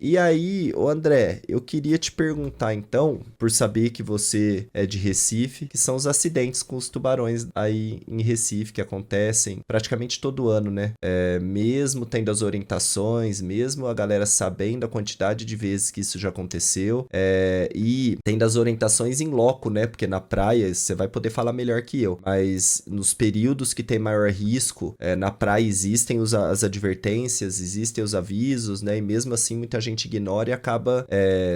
E aí, ô André, eu queria te perguntar então, por saber que você é de Recife, que são os acidentes com os tubarões aí em Recife que acontecem praticamente todo ano, né? Mesmo tendo as orientações, mesmo a galera sabendo a quantidade de vezes que isso já aconteceu, e tendo as orientações em loco, né? Porque na praia você vai poder falar melhor que eu, mas nos períodos que tem maior risco, na praia existem as advertências, existem os avisos, né? E mesmo assim muita gente ignora e acaba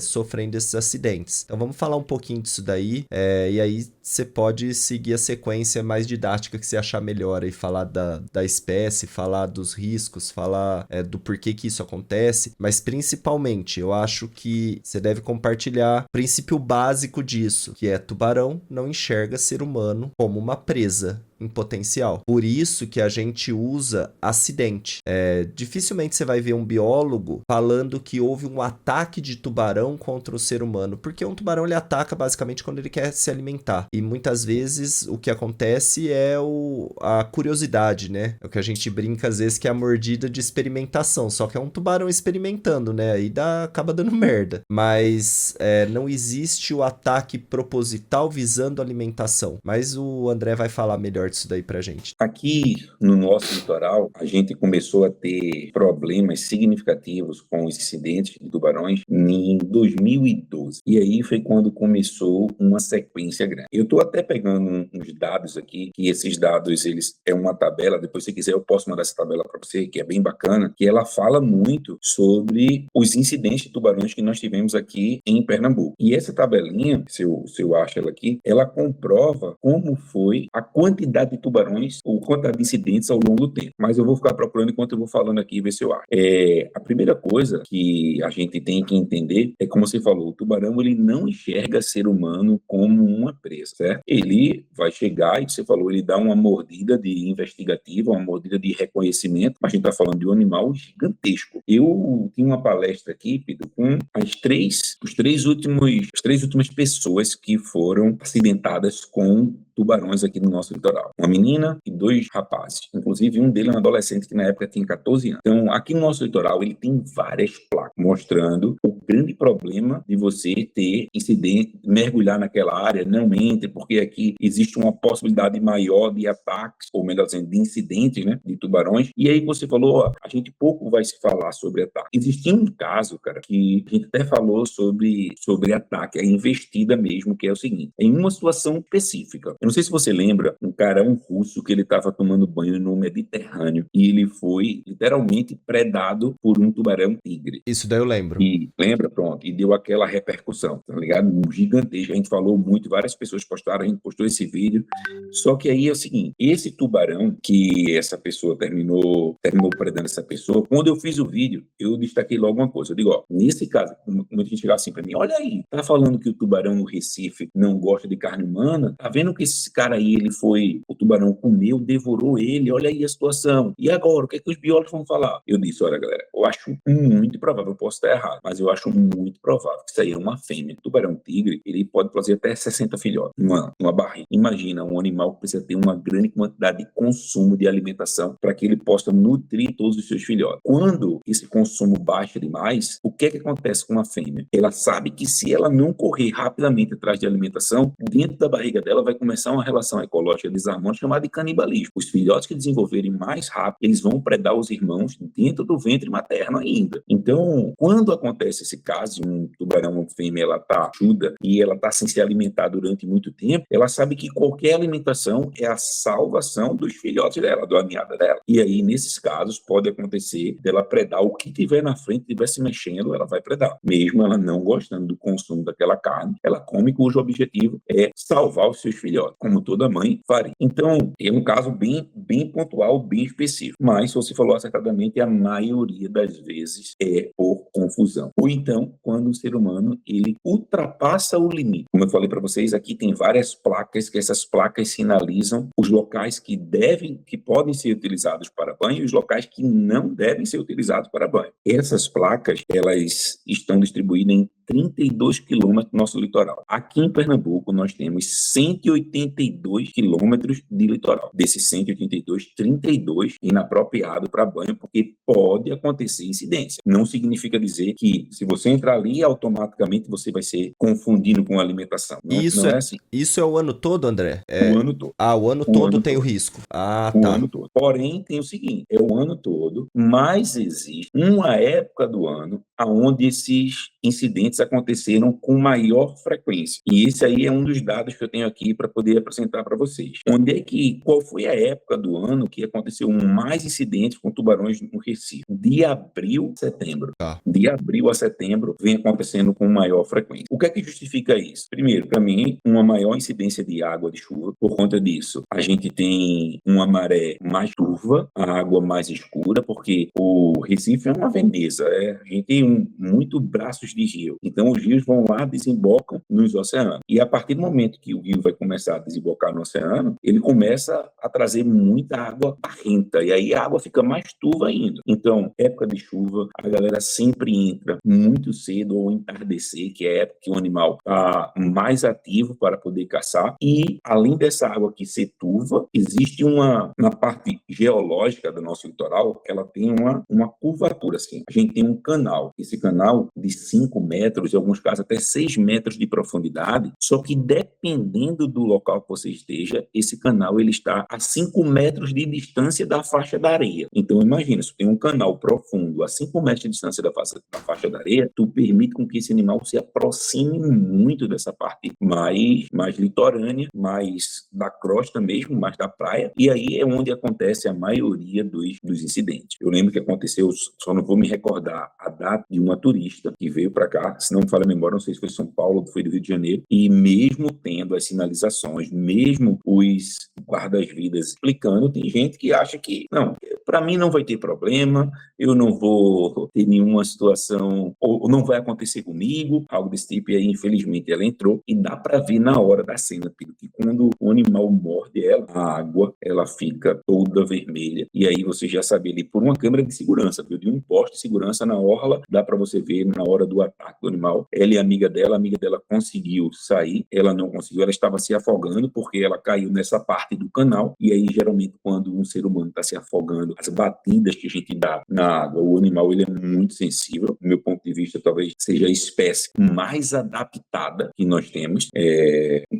sofrendo esses acidentes. Então vamos falar um pouquinho disso daí, e aí você pode seguir a sequência mais didática que você achar melhor aí, falar da espécie, falar dos riscos, falar do porquê que isso acontece, mas principalmente eu acho que você deve compartilhar o princípio básico disso, que é tubarão não enxerga ser humano como uma presa em potencial. Por isso que a gente usa acidente. Dificilmente você vai ver um biólogo falando que houve um ataque de tubarão contra o ser humano, porque um tubarão ele ataca basicamente quando ele quer se alimentar. E muitas vezes o que acontece é a curiosidade, né? É o que a gente brinca às vezes que é a mordida de experimentação, só que é um tubarão experimentando, né? Aí acaba dando merda. Mas não existe o ataque proposital visando alimentação. Mas o André vai falar melhor disso daí pra gente. Aqui no nosso litoral, a gente começou a ter problemas significativos com os incidentes de tubarões em 2012. E aí foi quando começou uma sequência grande. Eu estou até pegando uns dados aqui, que esses dados eles é uma tabela, depois se quiser eu posso mandar essa tabela para você, que é bem bacana, que ela fala muito sobre os incidentes de tubarões que nós tivemos aqui em Pernambuco. E essa tabelinha, se eu acho ela aqui, ela comprova como foi a quantidade de tubarões ou quantidade de incidentes ao longo do tempo. Mas eu vou ficar procurando enquanto eu vou falando aqui e ver se eu acho. A primeira coisa que a gente tem que entender é, como você falou, o tubarão ele não enxerga ser humano como uma presa, certo? Ele vai chegar, e você falou, ele dá uma mordida de investigativa, uma mordida de reconhecimento, mas a gente está falando de um animal gigantesco. Eu tinha uma palestra aqui, Pedro, com as três últimas pessoas que foram acidentadas com tubarões aqui no nosso litoral. Uma menina e dois rapazes. Inclusive, um deles é um adolescente que na época tinha 14 anos. Então, aqui no nosso litoral, ele tem várias placas mostrando o grande problema de você ter incidente, mergulhar naquela área, não entre, porque aqui existe uma possibilidade maior de ataques, ou melhor dizendo, de incidentes, né, de tubarões. E aí você falou, ó, a gente pouco vai se falar sobre ataque. Existia um caso, cara, que a gente até falou sobre ataque, a investida mesmo, que é o seguinte, em uma situação específica. Eu não sei se você lembra, um russo que ele estava tomando banho no Mediterrâneo e ele foi literalmente predado por um tubarão-tigre. Isso daí eu lembro. E lembra, pronto, e deu aquela repercussão, tá ligado? Um gigantesco. A gente falou muito, várias pessoas postaram, a gente postou esse vídeo. Só que aí é o seguinte: esse tubarão que essa pessoa terminou predando essa pessoa, quando eu fiz o vídeo, eu destaquei logo uma coisa. Eu digo, ó, nesse caso, muita gente chega assim pra mim: olha aí, tá falando que o tubarão no Recife não gosta de carne humana? Tá vendo que esse cara aí, o tubarão comeu, devorou ele, olha aí a situação. E agora, o que é que os biólogos vão falar? Eu disse, olha, galera, eu acho muito provável, eu posso estar errado, mas eu acho muito provável que isso aí é uma fêmea. O tubarão-tigre, ele pode produzir até 60 filhotes numa barriga. Imagina um animal que precisa ter uma grande quantidade de consumo de alimentação para que ele possa nutrir todos os seus filhotes. Quando esse consumo baixa demais, o que é que acontece com a fêmea? Ela sabe que se ela não correr rapidamente atrás de alimentação, dentro da barriga dela vai começar uma relação ecológica desarmônica chamada de canibalismo. Os filhotes que desenvolverem mais rápido, eles vão predar os irmãos dentro do ventre materno ainda. Então, quando acontece esse caso, um tubarão, uma fêmea, ela está ajuda e ela está sem se alimentar durante muito tempo, ela sabe que qualquer alimentação é a salvação dos filhotes dela, da ninhada dela. E aí, nesses casos, pode acontecer dela predar o que tiver na frente, estiver se mexendo, ela vai predar. Mesmo ela não gostando do consumo daquela carne, ela come cujo objetivo é salvar os seus filhotes, como toda mãe faria. Então, é um caso bem, bem pontual, bem específico. Mas, se você falou acertadamente, a maioria das vezes é por confusão. Ou então, quando o ser humano ele ultrapassa o limite. Como eu falei para vocês, aqui tem várias placas, que essas placas sinalizam os locais que podem ser utilizados para banho e os locais que não devem ser utilizados para banho. Essas placas, elas estão distribuídas em 32 quilômetros do nosso litoral. Aqui em Pernambuco, nós temos 182 quilômetros de litoral. Desses 182, 32 inapropriado para banho, porque pode acontecer incidência. Não significa dizer que se você entrar ali, automaticamente você vai ser confundindo com alimentação. Não é assim. Isso é o ano todo, André? O ano todo. O ano todo tem o risco. O ano todo. Porém, tem o seguinte, é o ano todo, mas existe uma época do ano onde esses incidentes aconteceram com maior frequência. E esse aí é um dos dados que eu tenho aqui para poder apresentar para vocês. Qual foi a época do ano que aconteceu mais incidentes com tubarões no Recife? De abril a setembro. De abril a setembro vem acontecendo com maior frequência. O que é que justifica isso? Primeiro, para mim, uma maior incidência de água de chuva. Por conta disso, a gente tem uma maré mais turva, a água mais escura, porque o Recife é uma Veneza, a gente tem muito braços de rio. Então, os rios vão lá, desembocam nos oceanos. E a partir do momento que o rio vai começar a desembocar no oceano, ele começa a trazer muita água barrenta, e aí a água fica mais turva ainda. Então, época de chuva, a galera sempre entra muito cedo ou entardecer, que é a época que o animal está mais ativo para poder caçar. E, além dessa água que ser turva, existe na parte geológica do nosso litoral, ela tem uma curvatura, assim. A gente tem um canal. Esse canal de 5 metros, em alguns casos até 6 metros de profundidade, só que dependendo do local que você esteja, esse canal ele está a 5 metros de distância da faixa da areia. Então, imagina, se tem um canal profundo a 5 metros de distância da faixa da areia, tu permite com que esse animal se aproxime muito dessa parte mais litorânea, mais da crosta mesmo, mais da praia, e aí é onde acontece a maioria dos incidentes. Eu lembro que aconteceu, só não vou me recordar a data, de uma turista que veio para cá, se não me falha a memória, não sei se foi São Paulo ou foi do Rio de Janeiro, e mesmo tendo as sinalizações, mesmo os guardas-vidas explicando, tem gente que acha que, não, para mim não vai ter problema, eu não vou ter nenhuma situação, ou não vai acontecer comigo, algo desse tipo, e aí infelizmente ela entrou, e dá para ver na hora da cena, que quando o animal morde ela, a água, ela fica toda vermelha, e aí você já sabe ali, por uma câmera de segurança, viu, de um poste de segurança na orla, dá para você ver na hora do ataque do animal, ela e a amiga dela conseguiu sair, ela não conseguiu, ela estava se afogando, porque ela caiu nessa parte do canal, e aí geralmente quando um ser humano está se afogando, as batidas que a gente dá na água, o animal ele é muito sensível, do meu ponto de vista talvez seja a espécie mais adaptada que nós temos,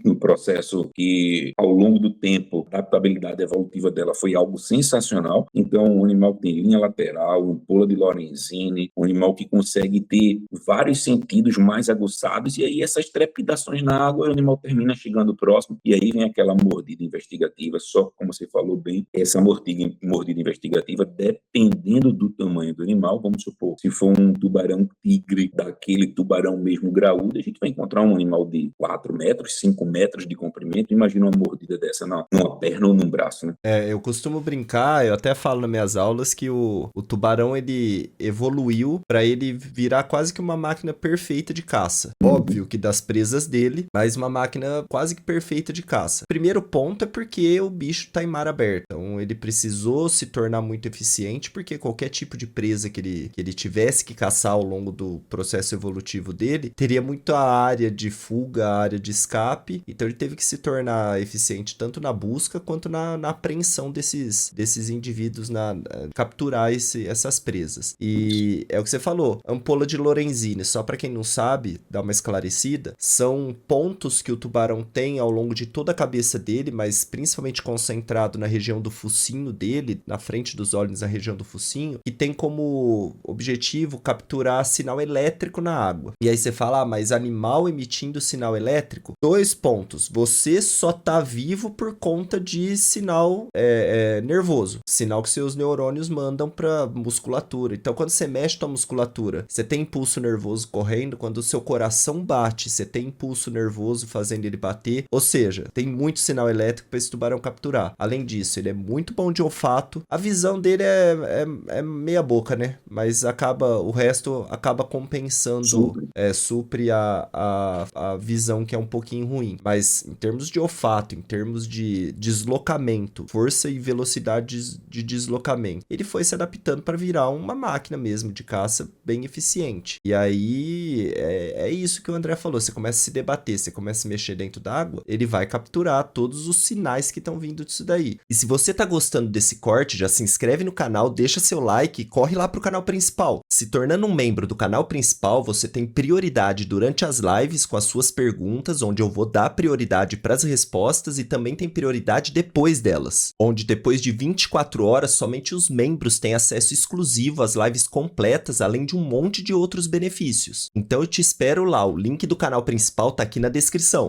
no processo que ao longo do tempo, a adaptabilidade evolutiva dela foi algo sensacional. Então o animal tem linha lateral, um pulo de Lorenzini, um animal que consegue ter vários sentidos mais aguçados, e aí essas trepidações na água, o animal termina chegando próximo, e aí vem aquela mordida investigativa, só como você falou bem, essa mordida investigativa, dependendo do tamanho do animal, vamos supor, se for um tubarão tigre, daquele tubarão mesmo graúdo, a gente vai encontrar um animal de 4 metros, 5 metros de comprimento, imagina uma mordida dessa numa perna ou num braço, né? Eu costumo brincar, eu até falo nas minhas aulas que o tubarão, ele evoluiu para ele virar quase que uma máquina perfeita de caça. Óbvio que das presas dele, mas uma máquina quase que perfeita de caça. Primeiro ponto é porque o bicho tá em mar aberto, então ele precisou se tornar muito eficiente, porque qualquer tipo de presa que ele tivesse que caçar ao longo do processo evolutivo dele, teria muita área de fuga, área de escape, então ele teve que se tornar eficiente tanto na busca quanto na apreensão desses indivíduos, capturar essas presas. E é o que você falou, ampola de Lorenzini, só para quem não sabe, dar uma esclarecida, são pontos que o tubarão tem ao longo de toda a cabeça dele, mas principalmente concentrado na região do focinho dele, na frente dos olhos, na região do focinho, que tem como objetivo capturar sinal elétrico na água. E aí você fala, mas animal emitindo sinal elétrico? 2 pontos. Você só tá vivo por conta de sinal nervoso. Sinal que seus neurônios mandam pra musculatura. Então, quando você mexe tua musculatura, você tem impulso nervoso correndo, quando o seu coração coração bate, você tem impulso nervoso fazendo ele bater, ou seja, tem muito sinal elétrico para esse tubarão capturar. Além disso, ele é muito bom de olfato, a visão dele é meia boca, né? Mas o resto acaba compensando, supre a visão que é um pouquinho ruim. Mas em termos de olfato, em termos de deslocamento, força e velocidade de deslocamento, ele foi se adaptando para virar uma máquina mesmo de caça bem eficiente. E aí é isso que o André falou, você começa a se debater, você começa a se mexer dentro d'água, ele vai capturar todos os sinais que estão vindo disso daí. E se você tá gostando desse corte, já se inscreve no canal, deixa seu like e corre lá pro canal principal. Se tornando um membro do canal principal, você tem prioridade durante as lives com as suas perguntas, onde eu vou dar prioridade para as respostas, e também tem prioridade depois delas, onde depois de 24 horas somente os membros têm acesso exclusivo às lives completas, além de um monte de outros benefícios. Então eu te espero lá, o link do canal principal tá aqui na descrição.